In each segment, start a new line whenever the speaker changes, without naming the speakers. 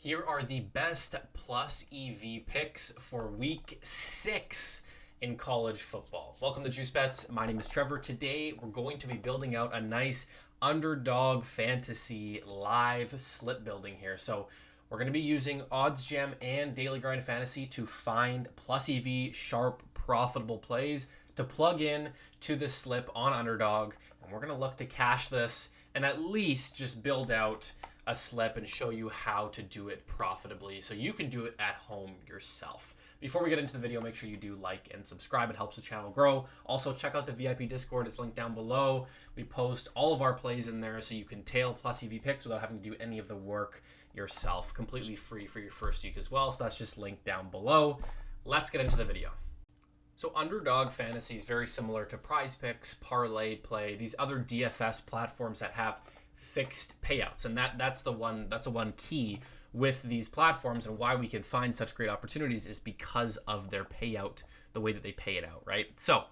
Here are the best plus EV picks for week 6 in college football. Welcome to Juice Bets. My name is Trevor. Today we're going to be building out a nice Underdog fantasy live slip building here. So we're going to be using OddsJam and Daily Grind Fantasy to find plus EV sharp profitable plays to plug in to the slip on Underdog. And we're going to look to cash this and at least just build out a slip and show you how to do it profitably so you can do it at home yourself. Before we get into the video, make sure you do like and subscribe. It helps the channel grow. Also, check out the VIP Discord. It's linked down below. We post all of our plays in there so you can tail plus EV picks without having to do any of the work yourself. Completely free for your first week as well. So that's just linked down below. Let's get into the video. So Underdog Fantasy is very similar to Prize Picks, Parlay Play, these other DFS platforms that have fixed payouts, and that's the one key with these platforms and why we can find such great opportunities is because of their payout, the way that they pay it out, right? So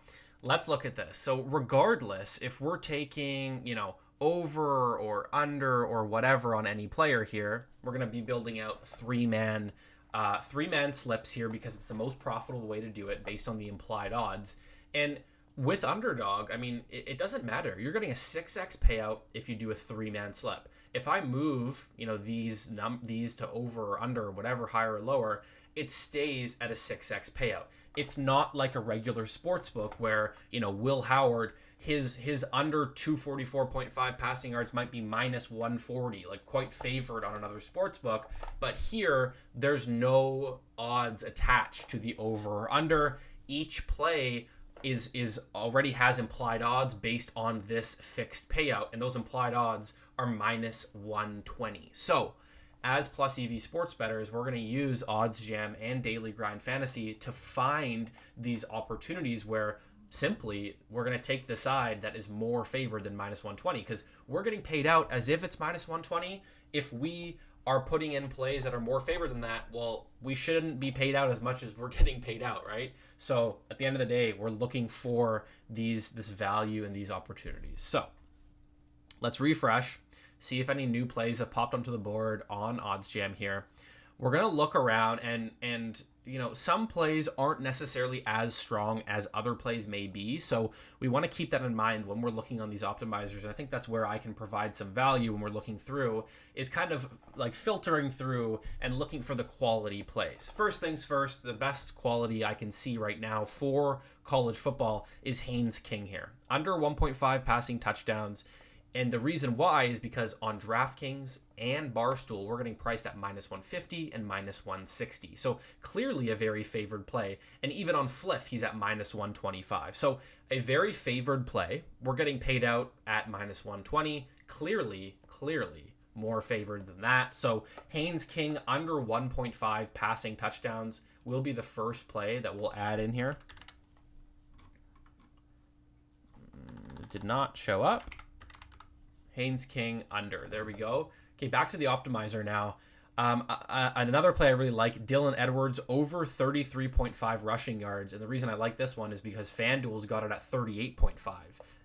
let's look at this. So regardless if we're taking over or under or whatever on any player here, we're going to be building out three-man slips here because it's the most profitable way to do it based on the implied odds. And with Underdog, I mean, it doesn't matter. You're getting a 6x payout if you do a three-man slip. If I move, these to over or under or whatever, higher or lower, it stays at a 6x payout. It's not like a regular sports book where, Will Howard, his under 244.5 passing yards might be minus 140, like quite favored on another sports book. But here, there's no odds attached to the over or under. Each play is already has implied odds based on this fixed payout, and those implied odds are minus 120. So as plus EV sports bettors, we're going to use OddsJam and Daily Grind Fantasy to find these opportunities where simply we're going to take the side that is more favored than minus 120 because we're getting paid out as if it's minus 120. If we are putting in plays that are more favored than that, well, we shouldn't be paid out as much as we're getting paid out, right? So at the end of the day, we're looking for this value and these opportunities. So let's refresh, see if any new plays have popped onto the board on OddsJam here. We're going to look around and some plays aren't necessarily as strong as other plays may be. So we want to keep that in mind when we're looking on these optimizers. And I think that's where I can provide some value when we're looking through is kind of like filtering through and looking for the quality plays. First things first, the best quality I can see right now for college football is Haynes King here. Under 1.5 passing touchdowns. And the reason why is because on DraftKings and Barstool, we're getting priced at minus 150 and minus 160. So clearly a very favored play. And even on Fliff, he's at minus 125. So a very favored play. We're getting paid out at minus 120. Clearly more favored than that. So Haynes King under 1.5 passing touchdowns will be the first play that we'll add in here. Did not show up. Haynes King under. There we go. Okay, back to the optimizer now. Another play I really like, Dylan Edwards over 33.5 rushing yards. And the reason I like this one is because FanDuel's got it at 38.5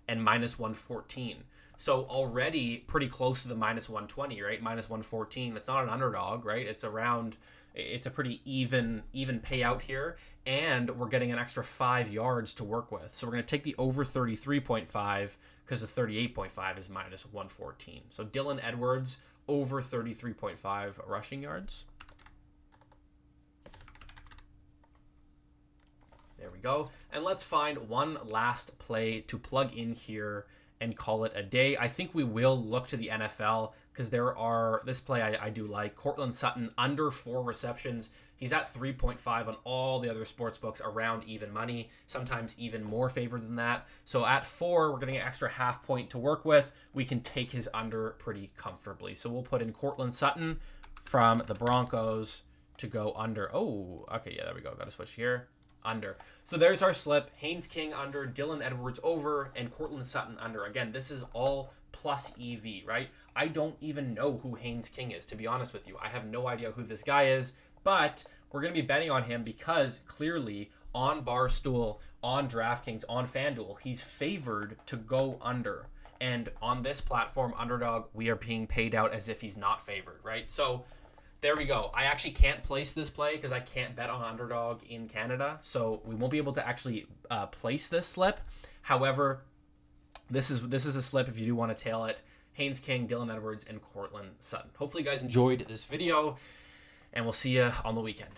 and minus 114. So already pretty close to the minus 120, right? Minus 114. That's not an underdog, right? It's a pretty even payout here. And we're getting an extra 5 yards to work with. So we're going to take the over 33.5 because the 38.5 is minus 114. So Dylan Edwards over 33.5 rushing yards. There we go. And let's find one last play to plug in here and call it a day. I think we will look to the NFL because this play I do like. Cortland Sutton under 4 receptions. He's at 3.5 on all the other sports books around even money, sometimes even more favored than that. So at 4, we're getting an extra half point to work with. We can take his under pretty comfortably. So we'll put in Cortland Sutton from the Broncos to go under. Oh, okay, yeah, there we go. Got to switch here. Under. So there's our slip. Haynes King under, Dylan Edwards over, and Cortland Sutton under. Again, this is all plus EV, right? I don't even know who Haynes King is, to be honest with you. I have no idea who this guy is. But we're going to be betting on him because clearly on Barstool, on DraftKings, on FanDuel, he's favored to go under. And on this platform, Underdog, we are being paid out as if he's not favored, right? So there we go. I actually can't place this play because I can't bet on Underdog in Canada, so we won't be able to actually place this slip. However, this is a slip if you do want to tail it. Haynes King, Dylan Edwards, and Cortland Sutton. Hopefully you guys enjoyed this video, and we'll see you on the weekend.